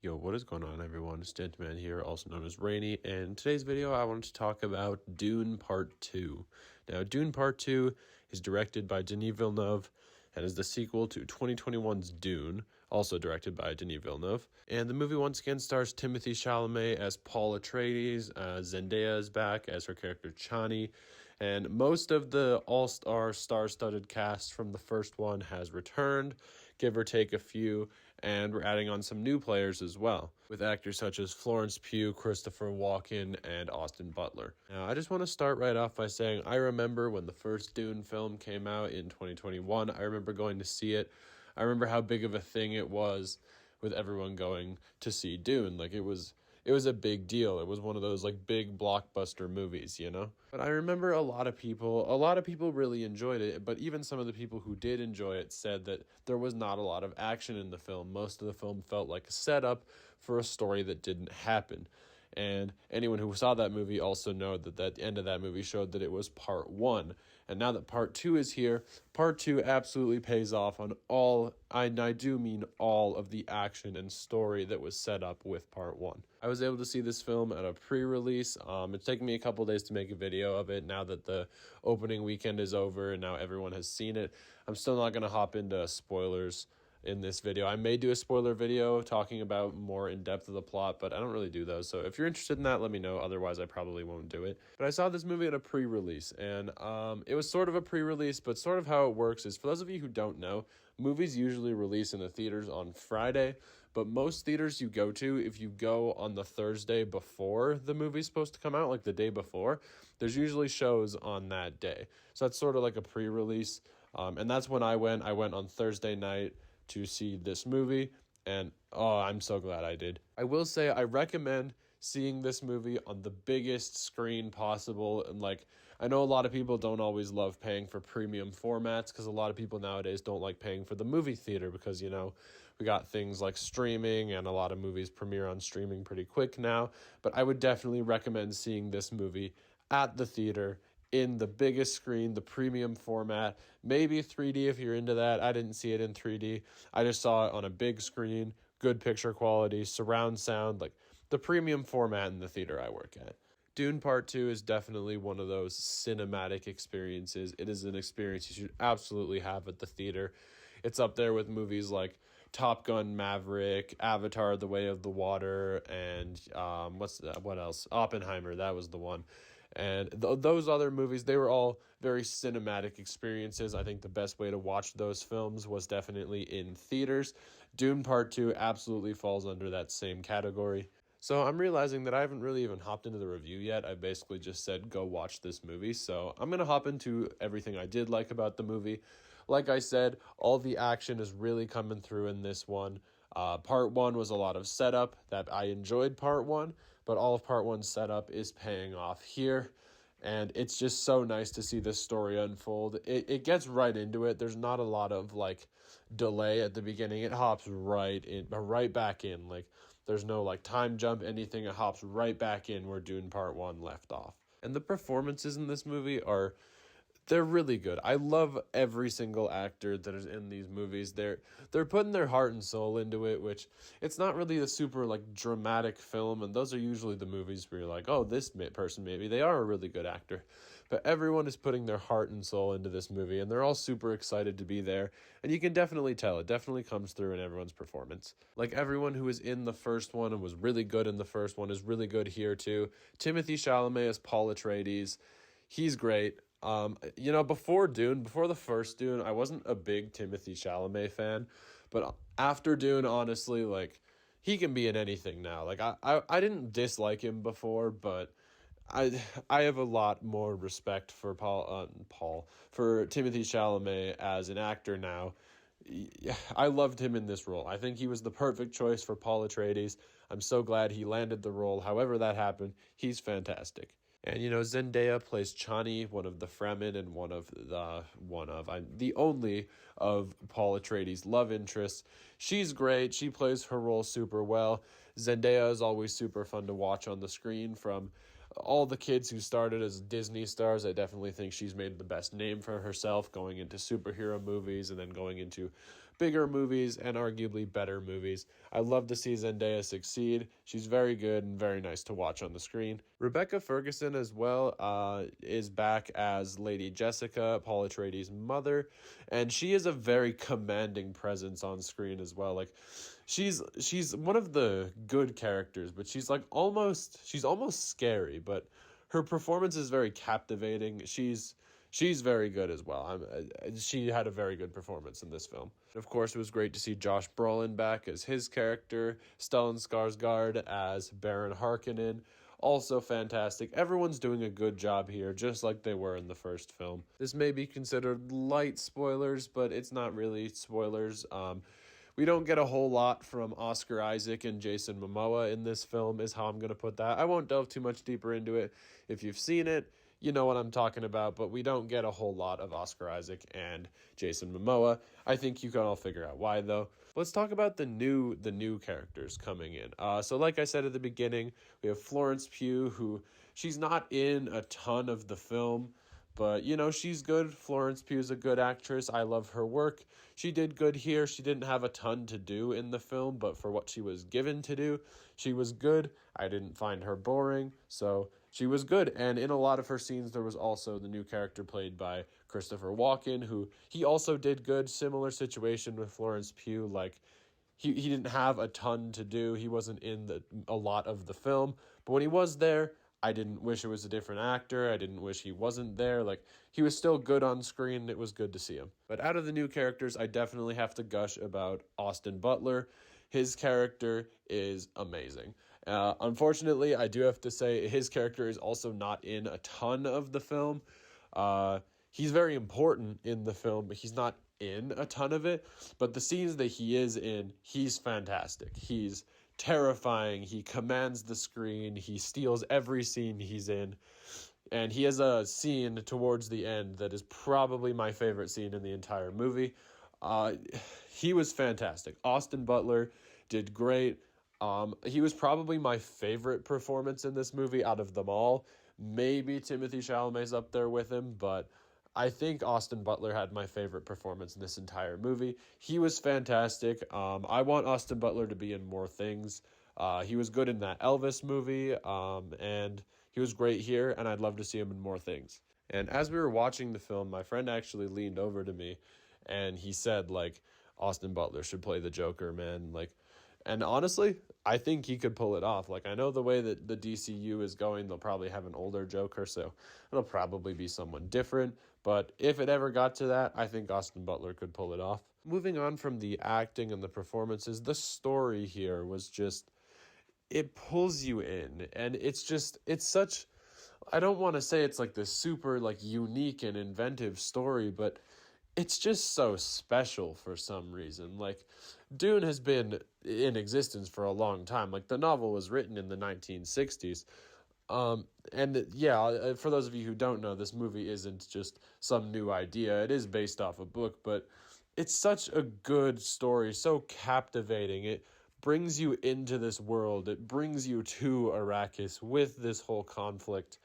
Yo, what is going on, everyone? It's GentooMan here, also known as Rainy, and in today's video I wanted to talk about Dune Part 2. Now, Dune Part 2 is directed by Denis Villeneuve and is the sequel to 2021's Dune, also directed by Denis Villeneuve. And the movie once again stars Timothée Chalamet as Paul Atreides, Zendaya is back as her character Chani, and most of the all-star, star-studded cast from the first one has returned, give or take a few, and we're adding on some new players as well, with actors such as Florence Pugh, Christopher Walken, and Austin Butler. Now, I just want to start right off by saying I remember when the first Dune film came out in 2021. I remember going to see it. I remember how big of a thing it was with everyone going to see Dune. Like, it was a big deal. It was one of those like big blockbuster movies, you know? But I remember a lot of people really enjoyed it, but even some of the people who did enjoy it said that there was not a lot of action in the film. Most of the film felt like a setup for a story that didn't happen. And anyone who saw that movie also know that the end of that movie showed that it was part one. And now that part two is here, part two absolutely pays off on all, I do mean all of the action and story that was set up with part one. I was able to see this film at a pre-release. It's taken me a couple days to make a video of it now that the opening weekend is over and now everyone has seen it. I'm still not going to hop into spoilers in this video. I may do a spoiler video talking about more in depth of the plot, but I don't really do those. So if you're interested in that, let me know. Otherwise, I probably won't do it. But I saw this movie at a pre-release, and it was sort of a pre-release, but sort of how it works is, for those of you who don't know, movies usually release in the theaters on Friday, but most theaters you go to, if you go on the Thursday before the movie's supposed to come out, like the day before, there's usually shows on that day. So that's sort of like a pre-release, and that's when I went. I went on Thursday night to see this movie, and I'm so glad I did. I will say I recommend seeing this movie on the biggest screen possible, and like, I know a lot of people don't always love paying for premium formats because a lot of people nowadays don't like paying for the movie theater because, you know, we got things like streaming and a lot of movies premiere on streaming pretty quick now, but I would definitely recommend seeing this movie at the theater in the biggest screen, the premium format, maybe 3D if you're into that. I didn't see it in 3D. I just saw it on a big screen, good picture quality, surround sound, like the premium format in the theater I work at. Dune Part 2 is definitely one of those cinematic experiences. It is an experience you should absolutely have at the theater. It's up there with movies like Top Gun, Maverick, Avatar, The Way of the Water, and what else? Oppenheimer, that was the one. And those other movies, they were all very cinematic experiences. I think the best way to watch those films was definitely in theaters. Dune Part 2 absolutely falls under that same category. So I'm realizing that I haven't really even hopped into the review yet. I basically just said, go watch this movie. So I'm going to hop into everything I did like about the movie. Like I said, all the action is really coming through in this one. Part one was a lot of setup that I enjoyed part one, but all of part one's setup is paying off here. And it's just so nice to see this story unfold. It gets right into it. There's not a lot of like delay at the beginning. It hops right back in. Like, there's no like time jump, anything. It hops right back in where Dune Part 1 left off. And the performances in this movie they're really good. I love every single actor that is in these movies. They're putting their heart and soul into it, which it's not really a super like dramatic film, and those are usually the movies where you're like, oh, this person, maybe they are a really good actor. But everyone is putting their heart and soul into this movie, and they're all super excited to be there, and you can definitely tell. It definitely comes through in everyone's performance. Like, everyone who was in the first one and was really good in the first one is really good here too. Timothée Chalamet as Paul Atreides, he's great. Before the first Dune, I wasn't a big Timothée Chalamet fan, but after Dune, honestly, like, he can be in anything now. Like, I didn't dislike him before, but I have a lot more respect for for Timothée Chalamet as an actor now. I loved him in this role. I think he was the perfect choice for Paul Atreides. I'm so glad he landed the role. However that happened, he's fantastic. And, you know, Zendaya plays Chani, one of the Fremen and the only of Paul Atreides' love interests. She's great. She plays her role super well. Zendaya is always super fun to watch on the screen. From all the kids who started as Disney stars, I definitely think she's made the best name for herself going into superhero movies and then going into bigger movies and arguably better movies. I love to see Zendaya succeed. She's very good and very nice to watch on the screen. Rebecca Ferguson as well is back as Lady Jessica, Paul Atreides' mother, and she is a very commanding presence on screen as well. Like she's one of the good characters, but she's almost scary, but her performance is very captivating. She's very good as well. She had a very good performance in this film. Of course, it was great to see Josh Brolin back as his character, Stellan Skarsgård as Baron Harkonnen. Also fantastic. Everyone's doing a good job here, just like they were in the first film. This may be considered light spoilers, but it's not really spoilers. We don't get a whole lot from Oscar Isaac and Jason Momoa in this film, is how I'm going to put that. I won't delve too much deeper into it. If you've seen it, you know what I'm talking about, but we don't get a whole lot of Oscar Isaac and Jason Momoa. I think you can all figure out why, though. Let's talk about the new characters coming in. So like I said at the beginning, we have Florence Pugh, who she's not in a ton of the film, but, you know, she's good. Florence Pugh's a good actress. I love her work. She did good here. She didn't have a ton to do in the film, but for what she was given to do, she was good. I didn't find her boring, so she was good. And in a lot of her scenes, there was also the new character played by Christopher Walken, who he also did good. Similar situation with Florence Pugh. Like, he didn't have a ton to do. He wasn't in a lot of the film, but when he was there, I didn't wish it was a different actor. I didn't wish he wasn't there. Like, he was still good on screen. It was good to see him. But out of the new characters, I definitely have to gush about Austin Butler. His character is amazing. Unfortunately, I do have to say his character is also not in a ton of the film. He's very important in the film, but he's not in a ton of it. But the scenes that he is in, he's fantastic. He's terrifying. He commands the screen. He steals every scene he's in. And he has a scene towards the end that is probably my favorite scene in the entire movie. He was fantastic. Austin Butler did great. He was probably my favorite performance in this movie out of them all. Maybe Timothée Chalamet's up there with him, but I think Austin Butler had my favorite performance in this entire movie. He was fantastic. I want Austin Butler to be in more things. He was good in that Elvis movie, and he was great here, and I'd love to see him in more things. And as we were watching the film, my friend actually leaned over to me, and he said, like, Austin Butler should play the Joker, man. Like, and honestly, I think he could pull it off. Like, I know the way that the DCU is going, they'll probably have an older Joker, so it'll probably be someone different. But if it ever got to that, I think Austin Butler could pull it off. Moving on from the acting and the performances, the story here was just, it pulls you in. And it's such, I don't want to say it's like this super like unique and inventive story, but it's just so special for some reason. Like, Dune has been in existence for a long time. Like, the novel was written in the 1960s. And yeah, for those of you who don't know, this movie isn't just some new idea. It is based off a book, but it's such a good story, so captivating. It brings you into this world. It brings you to Arrakis with this whole conflict.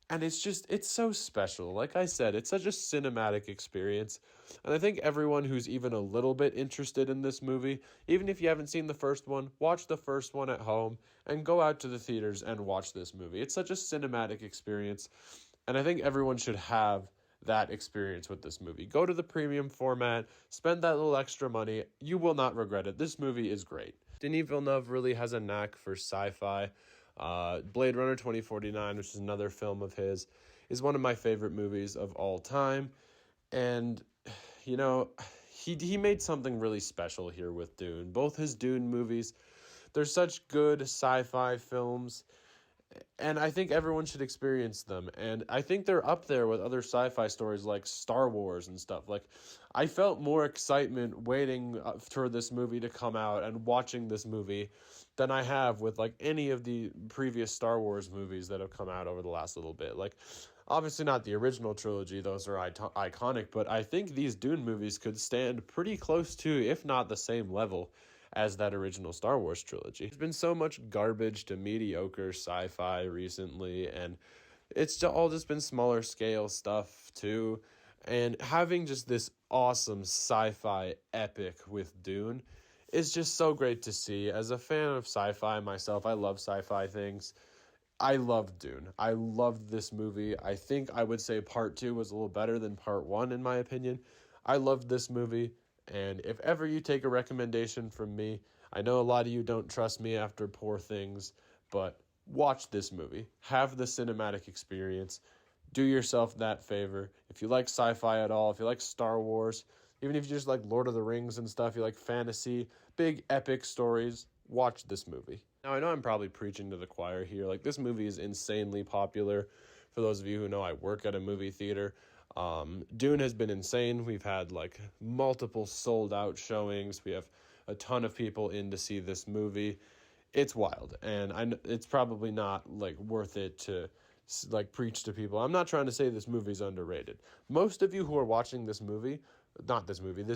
And it's so special. Like I said, it's such a cinematic experience. And I think everyone who's even a little bit interested in this movie, even if you haven't seen the first one, watch the first one at home and go out to the theaters and watch this movie. It's such a cinematic experience. And I think everyone should have that experience with this movie. Go to the premium format, spend that little extra money. You will not regret it. This movie is great. Denis Villeneuve really has a knack for sci-fi. Blade Runner 2049, which is another film of his, is one of my favorite movies of all time. And, you know, he made something really special here with Dune. Both his Dune movies, they're such good sci-fi films, and I think everyone should experience them. And I think they're up there with other sci-fi stories like Star Wars and stuff. Like, I felt more excitement waiting for this movie to come out and watching this movie than I have with like any of the previous Star Wars movies that have come out over the last little bit. Like, obviously not the original trilogy, those are iconic, but I think these Dune movies could stand pretty close to, if not the same level as that original Star Wars trilogy. There's been so much garbage to mediocre sci-fi recently, and it's all just been smaller scale stuff too. And having just this awesome sci-fi epic with Dune is just so great to see. As a fan of sci-fi myself, I love sci-fi things. I love Dune. I loved this movie. I think I would say part 2 was a little better than part 1 in my opinion. I loved this movie, and if ever you take a recommendation from me, I know a lot of you don't trust me after Poor Things, but watch this movie. Have the cinematic experience. Do yourself that favor. If you like sci-fi at all, if you like Star Wars, even if you just like Lord of the Rings and stuff, you like fantasy, big epic stories, watch this movie. Now, I know I'm probably preaching to the choir here. Like, this movie is insanely popular. For those of you who know, I work at a movie theater. Dune has been insane. We've had like multiple sold out showings. We have a ton of people in to see this movie. It's wild, and it's probably not like worth it to like preach to people. I'm not trying to say this movie's underrated. Most of you who are watching this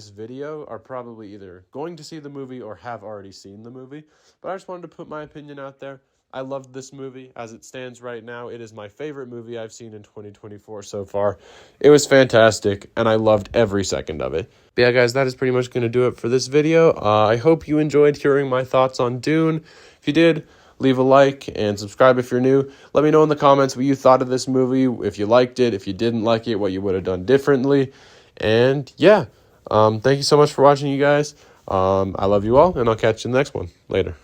video are probably either going to see the movie or have already seen the movie. But I just wanted to put my opinion out there. I loved this movie. As it stands right now, it is my favorite movie I've seen in 2024 so far. It was fantastic, and I loved every second of it. But yeah, guys, that is pretty much going to do it for this video. I hope you enjoyed hearing my thoughts on Dune. If you did, leave a like and subscribe if you're new. Let me know in the comments what you thought of this movie, if you liked it, if you didn't like it, what you would have done differently. And yeah, thank you so much for watching, you guys. I love you all, and I'll catch you in the next one. Later.